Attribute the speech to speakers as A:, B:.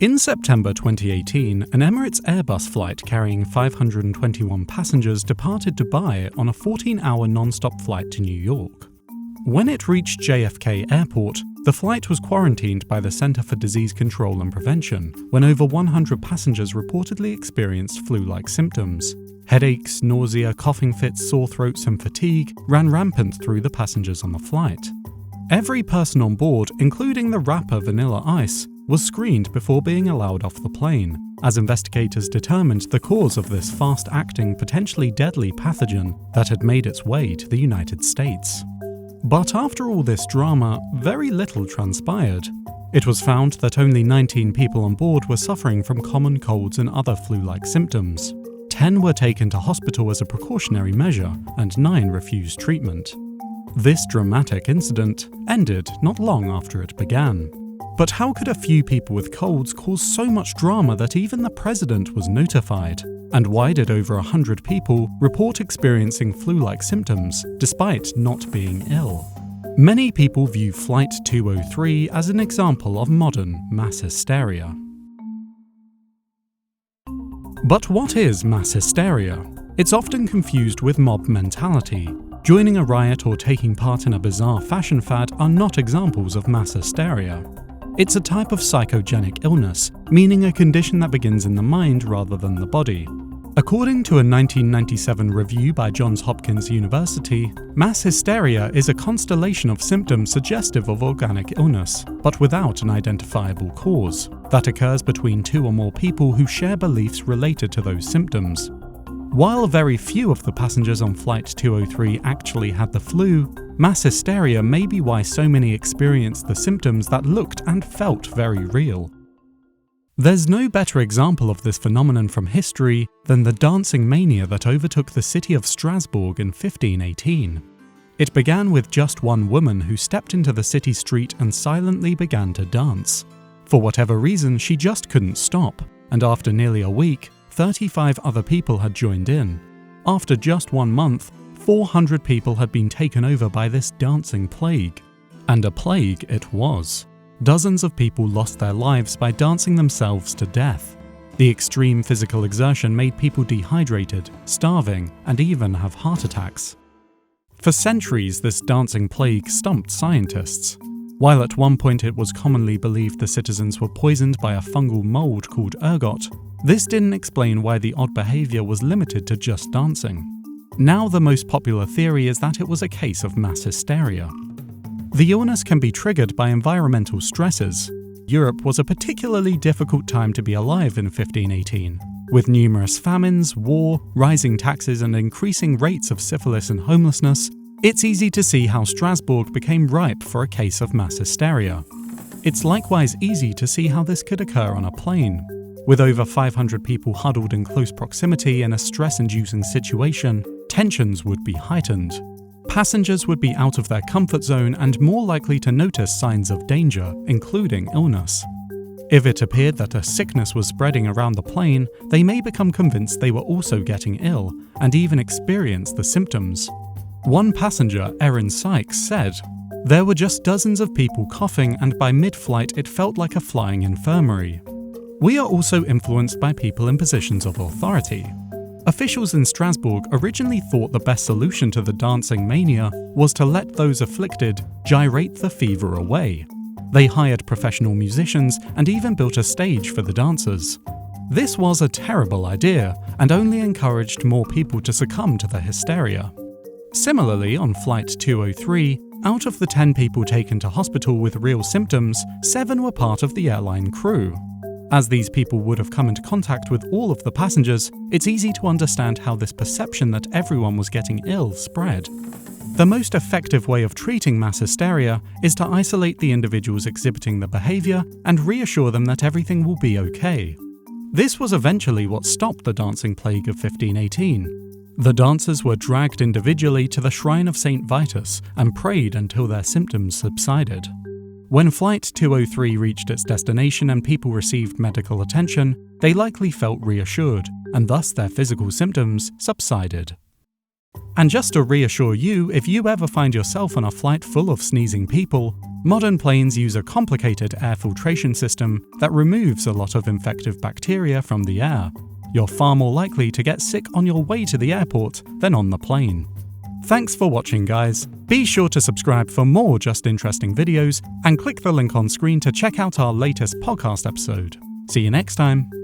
A: In September 2018, an Emirates Airbus flight carrying 521 passengers departed Dubai on a 14-hour non-stop flight to New York. When it reached JFK Airport, the flight was quarantined by the Center for Disease Control and Prevention when over 100 passengers reportedly experienced flu-like symptoms. Headaches, nausea, coughing fits, sore throats and fatigue ran rampant through the passengers on the flight. Every person on board, including the rapper Vanilla Ice, was screened before being allowed off the plane, as investigators determined the cause of this fast-acting, potentially deadly pathogen that had made its way to the United States. But after all this drama, very little transpired. It was found that only 19 people on board were suffering from common colds and other flu-like symptoms. 10 were taken to hospital as a precautionary measure, and 9 refused treatment. This dramatic incident ended not long after it began. But how could a few people with colds cause so much drama that even the president was notified? And why did over 100 people report experiencing flu-like symptoms despite not being ill? Many people view Flight 203 as an example of modern mass hysteria. But what is mass hysteria? It's often confused with mob mentality. Joining a riot or taking part in a bizarre fashion fad are not examples of mass hysteria. It's a type of psychogenic illness, meaning a condition that begins in the mind rather than the body. According to a 1997 review by Johns Hopkins University, mass hysteria is a constellation of symptoms suggestive of organic illness, but without an identifiable cause, that occurs between 2 or more people who share beliefs related to those symptoms. While very few of the passengers on Flight 203 actually had the flu, mass hysteria may be why so many experienced the symptoms that looked and felt very real. There's no better example of this phenomenon from history than the dancing mania that overtook the city of Strasbourg in 1518. It began with just one woman who stepped into the city street and silently began to dance. For whatever reason, she just couldn't stop, and after nearly a week, 35 other people had joined in. After just 1 month, 400 people had been taken over by this dancing plague. And a plague it was. Dozens of people lost their lives by dancing themselves to death. The extreme physical exertion made people dehydrated, starving, and even have heart attacks. For centuries, this dancing plague stumped scientists. While at one point it was commonly believed the citizens were poisoned by a fungal mold called ergot, this didn't explain why the odd behavior was limited to just dancing. Now the most popular theory is that it was a case of mass hysteria. The illness can be triggered by environmental stresses. Europe was a particularly difficult time to be alive in 1518. With numerous famines, war, rising taxes and increasing rates of syphilis and homelessness, it's easy to see how Strasbourg became ripe for a case of mass hysteria. It's likewise easy to see how this could occur on a plane. With over 500 people huddled in close proximity in a stress-inducing situation, tensions would be heightened. Passengers would be out of their comfort zone and more likely to notice signs of danger, including illness. If it appeared that a sickness was spreading around the plane, they may become convinced they were also getting ill and even experience the symptoms. One passenger, Erin Sykes, said, "There were just dozens of people coughing and by mid-flight it felt like a flying infirmary." We are also influenced by people in positions of authority. Officials in Strasbourg originally thought the best solution to the dancing mania was to let those afflicted gyrate the fever away. They hired professional musicians and even built a stage for the dancers. This was a terrible idea and only encouraged more people to succumb to the hysteria. Similarly, on Flight 203, out of the 10 people taken to hospital with real symptoms, 7 were part of the airline crew. As these people would have come into contact with all of the passengers, it's easy to understand how this perception that everyone was getting ill spread. The most effective way of treating mass hysteria is to isolate the individuals exhibiting the behavior and reassure them that everything will be okay. This was eventually what stopped the dancing plague of 1518. The dancers were dragged individually to the shrine of St. Vitus and prayed until their symptoms subsided. When Flight 203 reached its destination and people received medical attention, they likely felt reassured, and thus their physical symptoms subsided. And just to reassure you, if you ever find yourself on a flight full of sneezing people, Modern planes use a complicated air filtration system that removes a lot of infective bacteria from the air. You're far more likely to get sick on your way to the airport than on the plane. Thanks for watching, guys. Be sure to subscribe for more just interesting videos and click the link on screen to check out our latest podcast episode. See you next time.